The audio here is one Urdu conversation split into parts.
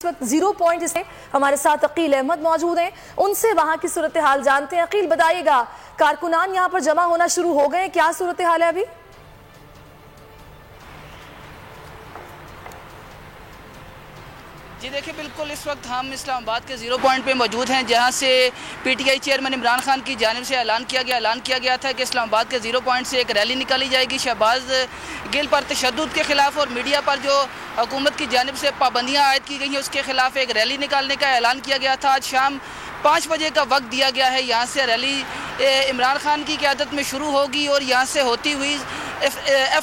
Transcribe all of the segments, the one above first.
اس وقت 0 پوائنٹ سے ہمارے ساتھ عقیل احمد موجود ہیں، ان سے وہاں کی صورتحال جانتے ہیں۔ عقیل بتائیے گا، کارکنان یہاں پر جمع ہونا شروع ہو گئے، کیا صورتحال ہے ابھی؟ جی دیکھیں، بالکل اس وقت ہم اسلام آباد کے 0 پوائنٹ پہ موجود ہیں، جہاں سے P T I chairman Imran Khan کی جانب سے اعلان کیا گیا تھا کہ اسلام آباد کے 0 پوائنٹ سے ایک ریلی نکالی جائے گی شہباز گل پر تشدد کے خلاف، اور میڈیا پر جو حکومت کی جانب سے پابندیاں عائد کی گئی ہیں اس کے خلاف ایک ریلی نکالنے کا اعلان کیا گیا تھا۔ آج شام 5 بجے کا وقت دیا گیا ہے، یہاں سے ریلی عمران خان کی قیادت میں شروع ہوگی اور یہاں سے ہوتی ہوئی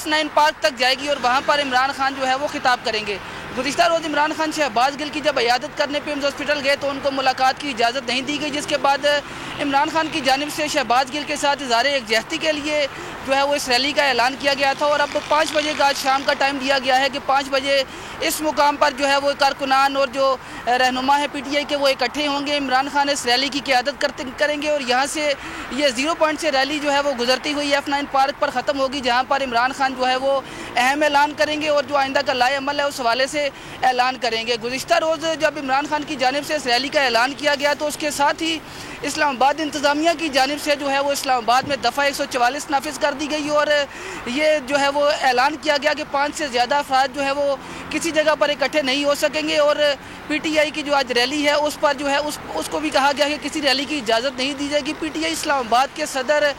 F9 پارک تک جائے گی، اور وہاں پر عمران خان جو ہے وہ خطاب کریں گے۔ گزشتہ روز عمران خان شہباز گل کی جب عیادت کرنے پہ ہاسپٹل گئے تو ان کو ملاقات کی اجازت نہیں دی گئی، جس کے بعد عمران خان کی جانب سے شہباز گل کے ساتھ اظہار یکجہتی کے لیے جو ہے وہ اس ریلی کا اعلان کیا گیا تھا، اور اب 5 بجے کا شام کا ٹائم دیا گیا ہے کہ 5 بجے اس مقام پر جو ہے وہ کارکنان اور جو رہنما ہے پی ٹی آئی کے وہ اکٹھے ہوں گے۔ عمران خان اس ریلی کی قیادت کریں گے، اور یہاں سے یہ 0 پوائنٹ سے ریلی جو ہے وہ گزرتی ہوئی F9 پارک پر ختم ہوگی، جہاں پر عمران خان جو ہے وہ اہم اعلان کریں گے اور جو آئندہ کا لائے عمل ہے اس حوالے سے اعلان کریں گے۔ گزشتہ روز جب عمران خان کی جانب سے اس ریلی کا اعلان کیا گیا تو اس کے ساتھ ہی اسلام آباد انتظامیہ کی جانب سے جو ہے وہ اسلام آباد میں دفعہ 144 نافذ کر دی گئی، اور یہ جو ہے وہ اعلان کیا گیا کہ 5 سے زیادہ افراد جو ہے وہ کسی جگہ پر اکٹھے نہیں ہو سکیں گے، اور پی ٹی آئی کی جو آج ریلی ہے اس پر جو ہے اس کو بھی کہا گیا کہ کسی ریلی کی اجازت نہیں دی جائے گی۔ پی ٹی آئی اسلام آباد کے صدر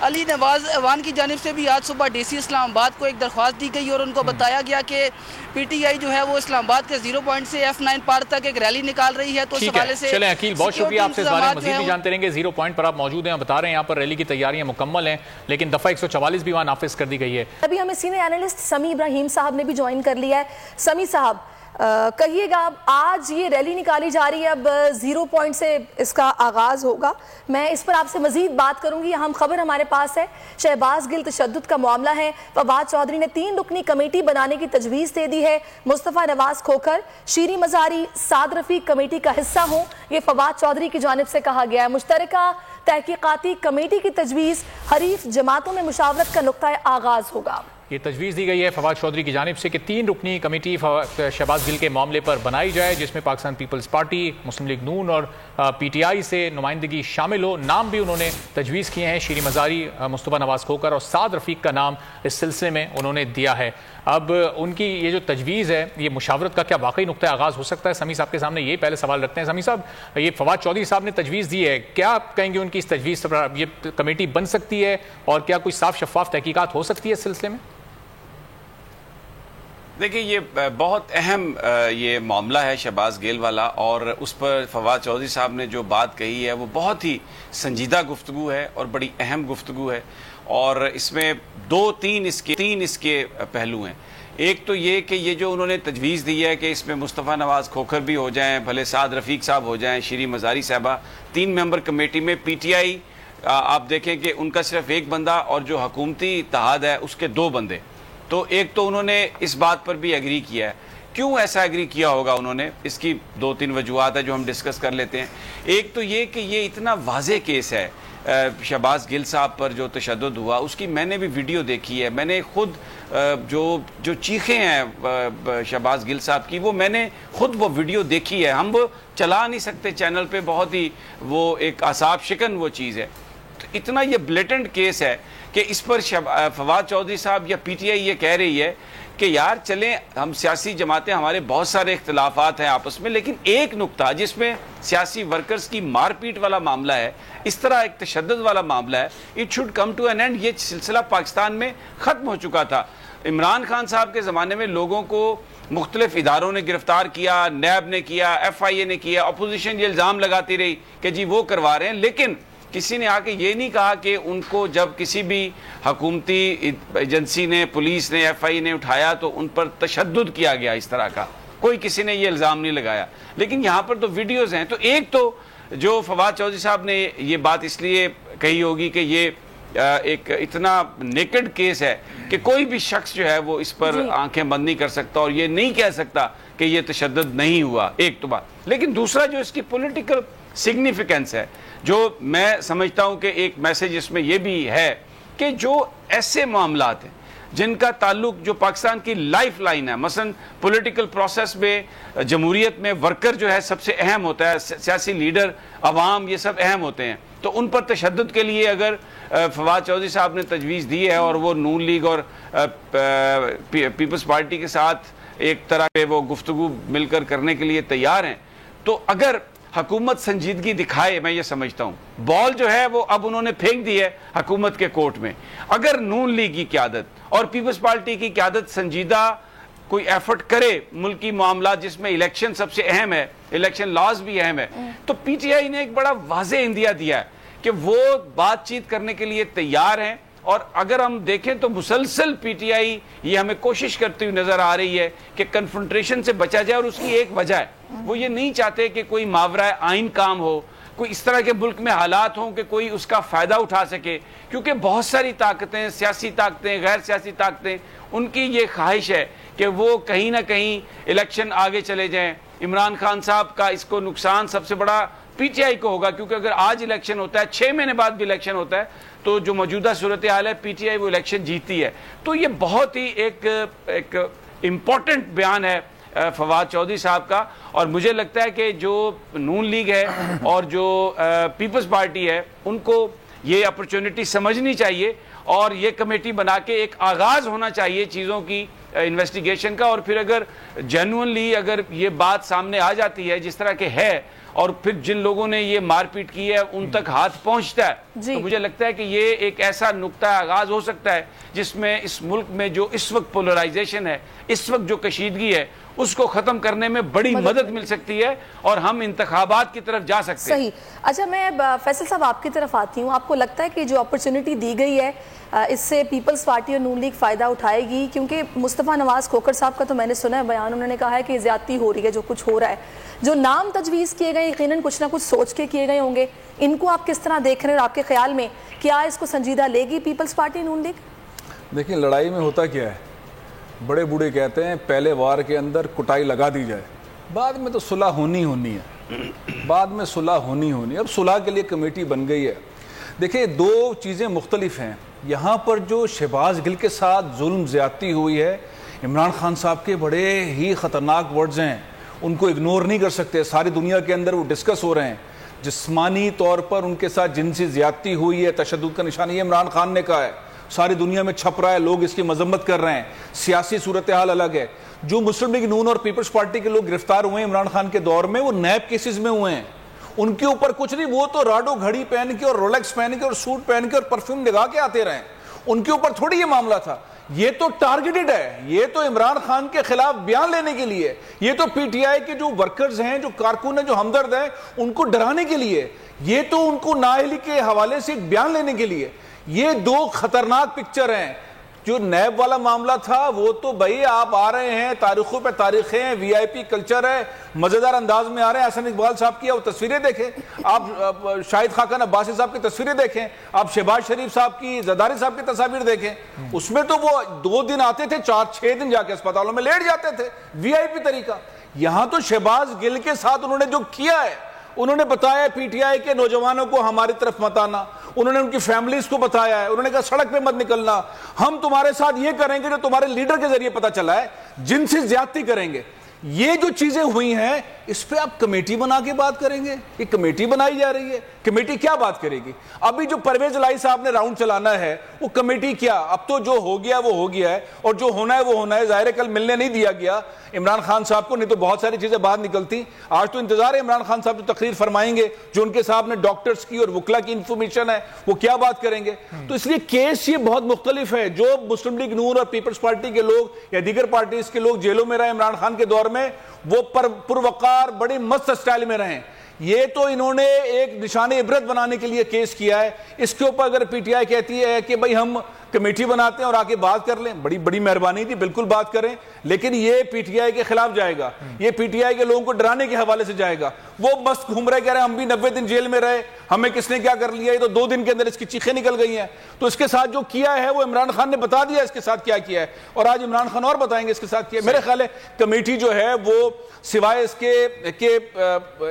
علی نواز ایوان کی جانب سے بھی آج صبح ڈی سی اسلام آباد کو ایک درخواست دی گئی، اور ان کو بتایا گیا کہ پی ٹی آئی جو ہے وہ اسلام آباد کے 0 پوائنٹ سے F9 پارک تک ایک ریلی نکال رہی ہے، تو اس حوالے سے چلیں عقیل، بہت شکریہ، آپ سے اس بارے میں مزید بھی جانتے رہیں گے۔ 0 پوائنٹ پر آپ موجود ہیں، بتا رہے ہیں یہاں پر ریلی کی تیاریاں مکمل ہیں، لیکن دفعہ 144 بھی وہاں نافذ کر دی گئی ہے۔ ابھی ہمیں سینئر اینالسٹ سمی ابراہیم صاحب نے بھی جوائن کر لیا ہے۔ سمی صاحب کہیے گا، آج یہ ریلی نکالی جا رہی ہے، اب 0 پوائنٹ سے اس کا آغاز ہوگا، میں اس پر آپ سے مزید بات کروں گی۔ اہم خبر ہمارے پاس ہے، شہباز گل تشدد کا معاملہ ہے، فواد چودھری نے 3 رکنی کمیٹی بنانے کی تجویز دے دی ہے، مصطفیٰ نواز کھوکھر، شیریں مزاری، سعد رفیق کمیٹی کا حصہ ہوں، یہ فواد چودھری کی جانب سے کہا گیا ہے۔ مشترکہ تحقیقاتی کمیٹی کی تجویز حریف جماعتوں میں مشاورت کا نقطہ آغاز ہوگا۔ یہ تجویز دی گئی ہے فواد چودھری کی جانب سے کہ 3 رکنی کمیٹی شہباز گل کے معاملے پر بنائی جائے، جس میں پاکستان پیپلز پارٹی، مسلم لیگ نون اور پی ٹی آئی سے نمائندگی شامل ہو۔ نام بھی انہوں نے تجویز کیے ہیں، شیریں مزاری، مصطفیٰ نواز کھوکھر اور سعد رفیق کا نام اس سلسلے میں انہوں نے دیا ہے۔ اب ان کی یہ جو تجویز ہے، یہ مشاورت کا کیا واقعی نقطہ آغاز ہو سکتا ہے؟ سمی صاحب کے سامنے یہ پہلے سوال رکھتے ہیں۔ سمی صاحب، یہ فواد چودھری صاحب نے تجویز دی ہے، کیا آپ کہیں گے ان کی اس تجویز پر یہ کمیٹی بن سکتی ہے، اور کیا کوئی صاف شفاف تحقیقات ہو سکتی ہے اس سلسلے میں؟ دیکھیں، یہ بہت اہم یہ معاملہ ہے شہباز گل والا، اور اس پر فواد چودھری صاحب نے جو بات کہی ہے وہ بہت ہی سنجیدہ گفتگو ہے اور بڑی اہم گفتگو ہے، اور اس میں 3 اس کے پہلو ہیں۔ ایک تو یہ کہ یہ جو انہوں نے تجویز دی ہے کہ اس میں مصطفیٰ نواز کھوکھر بھی ہو جائیں، بھلے سعد رفیق صاحب ہو جائیں، شیریں مزاری صاحبہ، 3 ممبر کمیٹی میں پی ٹی آئی آپ دیکھیں کہ ان کا صرف 1 بندہ، اور جو حکومتی اتحاد ہے اس کے 2 بندے۔ تو ایک تو انہوں نے اس بات پر بھی ایگری کیا ہے۔ کیوں ایسا ایگری کیا ہوگا انہوں نے؟ اس کی 2-3 وجوہات ہیں جو ہم ڈسکس کر لیتے ہیں۔ ایک تو یہ کہ یہ اتنا واضح کیس ہے شہباز گل صاحب پر جو تشدد ہوا، اس کی میں نے بھی ویڈیو دیکھی ہے، میں نے خود جو چیخیں ہیں شہباز گل صاحب کی، وہ میں نے خود وہ ویڈیو دیکھی ہے، ہم وہ چلا نہیں سکتے چینل پہ، بہت ہی وہ ایک اعصاب شکن وہ چیز ہے۔ تو اتنا یہ بلیٹنٹ کیس ہے کہ اس پر فواد چودھری صاحب یا پی ٹی آئی یہ کہہ رہی ہے کہ یار چلیں، ہم سیاسی جماعتیں، ہمارے بہت سارے اختلافات ہیں آپس میں، لیکن ایک نقطہ جس میں سیاسی ورکرز کی مار پیٹ والا معاملہ ہے، اس طرح ایک تشدد والا معاملہ ہے، it should come to an end. یہ سلسلہ پاکستان میں ختم ہو چکا تھا۔ عمران خان صاحب کے زمانے میں لوگوں کو مختلف اداروں نے گرفتار کیا، نیب نے کیا، ایف آئی اے نے کیا، اپوزیشن یہ الزام لگاتی رہی کہ جی وہ کروا رہے ہیں، لیکن کسی نے آ کے یہ نہیں کہا کہ ان کو جب کسی بھی حکومتی ایجنسی نے، پولیس نے، ایف آئی نے اٹھایا تو ان پر تشدد کیا گیا اس طرح کا، کوئی کسی نے یہ الزام نہیں لگایا۔ لیکن یہاں پر تو ویڈیوز ہیں۔ تو ایک تو جو فواد چودھری صاحب نے یہ بات اس لیے کہی ہوگی کہ یہ ایک اتنا نیکڈ کیس ہے کہ کوئی بھی شخص جو ہے وہ اس پر آنکھیں بند نہیں کر سکتا اور یہ نہیں کہہ سکتا کہ یہ تشدد نہیں ہوا، ایک تو بات۔ لیکن دوسرا جو اس کی پولیٹیکل سگنیفیکنس ہے، جو میں سمجھتا ہوں کہ ایک میسج اس میں یہ بھی ہے کہ جو ایسے معاملات ہیں جن کا تعلق جو پاکستان کی لائف لائن ہے، مثلا پولیٹیکل پروسیس میں جمہوریت میں ورکر جو ہے سب سے اہم ہوتا ہے، سیاسی لیڈر، عوام، یہ سب اہم ہوتے ہیں، تو ان پر تشدد کے لیے اگر فواد چودھری صاحب نے تجویز دی ہے اور وہ نون لیگ اور پیپلز پارٹی کے ساتھ ایک طرح کے وہ گفتگو مل کر کرنے کے لیے تیار ہیں، تو اگر حکومت سنجیدگی دکھائے، میں یہ سمجھتا ہوں بال جو ہے وہ اب انہوں نے پھینک دی ہے حکومت کے کورٹ میں، اگر نون لیگ کی قیادت اور پیپلز پارٹی کی قیادت سنجیدہ کوئی ایفرٹ کرے ملکی معاملات جس میں الیکشن سب سے اہم ہے، الیکشن لاز بھی اہم ہے، تو پی ٹی آئی نے ایک بڑا واضح اندیہ دیا ہے کہ وہ بات چیت کرنے کے لیے تیار ہیں، اور اگر ہم دیکھیں تو مسلسل پی ٹی آئی یہ ہمیں کوشش کرتی ہوئی نظر آ رہی ہے کہ کنفرنٹریشن سے بچا جائے، اور اس کی ایک وجہ ہے وہ یہ نہیں چاہتے کہ کوئی ماورائے آئین کام ہو، کوئی اس طرح کے ملک میں حالات ہوں کہ کوئی اس کا فائدہ اٹھا سکے، کیونکہ بہت ساری طاقتیں، سیاسی طاقتیں، غیر سیاسی طاقتیں، ان کی یہ خواہش ہے کہ وہ کہیں نہ کہیں الیکشن آگے چلے جائیں۔ عمران خان صاحب کا اس کو نقصان سب سے بڑا پی ٹی آئی کو ہوگا، کیونکہ اگر آج الیکشن ہوتا ہے، 6 مہینے بعد بھی الیکشن ہوتا ہے، تو جو موجودہ صورتحال ہے پی ٹی آئی وہ الیکشن جیتتی ہے۔ تو یہ بہت ہی ایک امپورٹنٹ بیان ہے فواد چودھری صاحب کا، اور مجھے لگتا ہے کہ جو نون لیگ ہے اور جو پیپلز پارٹی ہے ان کو یہ اپرچونٹی سمجھنی چاہیے، اور یہ کمیٹی بنا کے ایک آغاز ہونا چاہیے چیزوں کی انویسٹیگیشن کا، اور پھر اگر جینوئنلی اگر یہ بات سامنے آ جاتی ہے جس طرح کہ ہے، اور پھر جن لوگوں نے یہ مار پیٹ کی ہے ان تک ہاتھ پہنچتا ہے، تو مجھے لگتا ہے کہ یہ ایک ایسا نقطہ آغاز ہو سکتا ہے جس میں اس ملک میں جو اس وقت پولرائزیشن ہے، اس وقت جو کشیدگی ہے، اس کو ختم کرنے میں بڑی مدد مل سکتی ہے، اور ہم انتخابات کی طرف جا سکتے ہیں۔ صحیح۔ اچھا، میں فیصل صاحب آپ کی طرف آتی ہوں، آپ کو لگتا ہے کہ جو اپرچونٹی دی گئی ہے اس سے پیپلز پارٹی اور نون لیگ فائدہ اٹھائے گی؟ کیونکہ مصطفیٰ نواز کھوکھر صاحب کا تو میں نے سنا ہے بیان، انہوں نے کہا ہے کہ زیادتی ہو رہی ہے جو کچھ ہو رہا ہے، جو نام تجویز کیے گئے یقیناً کچھ نہ کچھ سوچ کے کیے گئے ہوں گے، ان کو آپ کس طرح دیکھ رہے ہیں، اور آپ کے خیال میں کیا اس کو سنجیدہ لے گی پیپلز پارٹی نون لیگ؟ دیکھیں، لڑائی میں ہوتا کیا ہے، بڑے بوڑھے کہتے ہیں پہلے وار کے اندر کٹائی لگا دی جائے، بعد میں تو صلح ہونی ہے، بعد میں صلح ہونی اب صلح کے لیے کمیٹی بن گئی ہے۔ دیکھیں، دو چیزیں مختلف ہیں، یہاں پر جو شہباز گل کے ساتھ ظلم زیادتی ہوئی ہے، عمران خان صاحب کے بڑے ہی خطرناک ورڈز ہیں، ان کو اگنور نہیں کر سکتے، ساری دنیا کے اندر وہ ڈسکس ہو رہے ہیں۔ جسمانی طور پر ان کے ساتھ جنسی زیادتی ہوئی ہے، تشدد کا نشانہ، یہ عمران خان نے کہا ہے، ساری دنیا میں چھپ رہا ہے، لوگ اس کی مذمت کر رہے ہیں، سیاسی صورتحال الگ ہے۔ جو مسلم لیگ نون اور پیپلز پارٹی کے لوگ گرفتار ہوئے ہیں عمران خان کے دور میں، وہ نیب کیسز میں ہوئے ہیں، ان کے اوپر کچھ نہیں، وہ تو راڈو گھڑی پہن کے اور رولیکس پہن کے اور سوٹ پہن کے اور پرفیوم لگا کے آتے رہے، ان کے اوپر تھوڑی یہ معاملہ تھا، یہ تو ٹارگیٹڈ ہے، یہ تو عمران خان کے خلاف بیان لینے کے لیے، یہ تو پی ٹی آئی کے جو ورکرز ہیں، جو کارکن ہیں، جو ہمدرد ہیں، ان کو ڈرانے کے لیے، یہ تو ان کو نااہلی کے حوالے سے ایک بیان لینے کے لیے۔ یہ دو خطرناک پکچر ہیں۔ جو نیب والا معاملہ تھا وہ تو بھائی آپ آ رہے ہیں، تاریخوں پہ تاریخیں ہیں، وی آئی پی کلچر ہے، مزیدار انداز میں آ رہے ہیں، حسن اقبال صاحب کی وہ تصویریں دیکھیں، آپ شاہد خاقان عباسی صاحب کی تصویریں دیکھیں، آپ شہباز شریف صاحب کی، زرداری صاحب کی تصاویر دیکھیں، اس میں تو وہ 2 دن آتے تھے، 4-6 دن جا کے اسپتالوں میں لیٹ جاتے تھے، وی آئی پی طریقہ۔ یہاں تو شہباز گل کے ساتھ انہوں نے جو کیا ہے، انہوں نے بتایا پی ٹی آئی کے نوجوانوں کو ہماری طرف مت آنا، انہوں نے ان کی فیملیز کو بتایا ہے، انہوں نے کہا سڑک پہ مت نکلنا، ہم تمہارے ساتھ یہ کریں گے جو تمہارے لیڈر کے ذریعے پتہ چلا ہے، جن سے زیادتی کریں گے۔ یہ جو چیزیں ہوئی ہیں اس پہ آپ کمیٹی بنا کے بات کریں گے، یہ کمیٹی بنائی جا رہی ہے، کمیٹی کیا بات کرے گی؟ ابھی جو پرویز الہی صاحب نے راؤنڈ چلانا ہے وہ کمیٹی کیا، اب تو جو ہو گیا وہ ہو گیا ہے، اور جو ہونا ہے وہ ہونا ہے، ظاہر ہے کل ملنے نہیں دیا گیا عمران خان صاحب کو، نہیں تو بہت ساری چیزیں باہر نکلتی۔ آج تو انتظار ہے عمران خان صاحب جو تقریر فرمائیں گے، جو ان کے صاحب نے ڈاکٹرز کی اور وکلا کی انفارمیشن ہے، وہ کیا بات کریں گے۔ تو اس لیے کیس یہ بہت مختلف ہے۔ جو مسلم لیگ نون اور پیپلز پارٹی کے لوگ یا دیگر پارٹیز کے لوگ جیلوں میں رہے عمران خان کے دور میں، وہ پروقار بڑی مست سٹائل میں رہیں، یہ تو انہوں نے ایک نشان عبرت بنانے کے لیے کیس کیا ہے۔ اس کے اوپر اگر پی ٹی آئی کہتی ہے کہ بھئی ہم کمیٹی بناتے ہیں اور آگے بات کر لیں، بڑی مہربانی تھی، بالکل بات کریں، لیکن یہ پی ٹی آئی کے خلاف جائے گا، یہ پی ٹی آئی کے لوگوں کو ڈرانے کے حوالے سے جائے گا۔ وہ مست گھوم رہے کہہ رہے ہیں ہم بھی 90 دن جیل میں رہے، ہمیں کس نے کیا کر لیا، یہ تو 2 دن کے اندر اس کی چیخیں نکل گئی ہیں۔ تو اس کے ساتھ جو کیا ہے وہ عمران خان نے بتا دیا اس کے ساتھ کیا کیا ہے، اور آج عمران خان اور بتائیں گے اس کے ساتھ کیا ہے۔ میرے خیال ہے کمیٹی جو ہے وہ سوائے اس کے کہ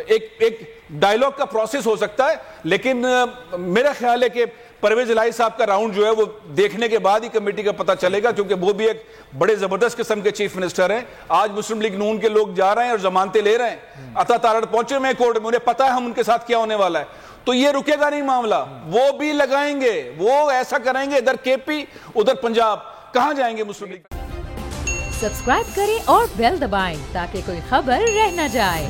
ایک ڈائیلاگ کا پروسیس ہو سکتا ہے، لیکن میرا خیال ہے کہ پرویز الہی صاحب کا راؤنڈ جو ہے وہ دیکھنے کے بعد ہی کمیٹی کا پتہ چلے گا، کیونکہ وہ بھی ایک بڑے زبردست قسم کے چیف منسٹر ہیں. آج مسلم لیگ نون کے لوگ جا رہے ہیں اور ضمانتیں لے رہے ہیں، عطا تارڑ پہنچے ہوئے کورٹ میں، انہیں پتہ ہے ہم ان کے ساتھ کیا ہونے والا ہے. تو یہ رکے گا نہیں معاملہ، وہ بھی لگائیں گے، وہ ایسا کریں گے، ادھر کے پی ادھر پنجاب، کہاں جائیں گے مسلم لیگ. سبسکرائب کریں اور بیل دبائیں تاکہ کوئی خبر رہ نہ جائے.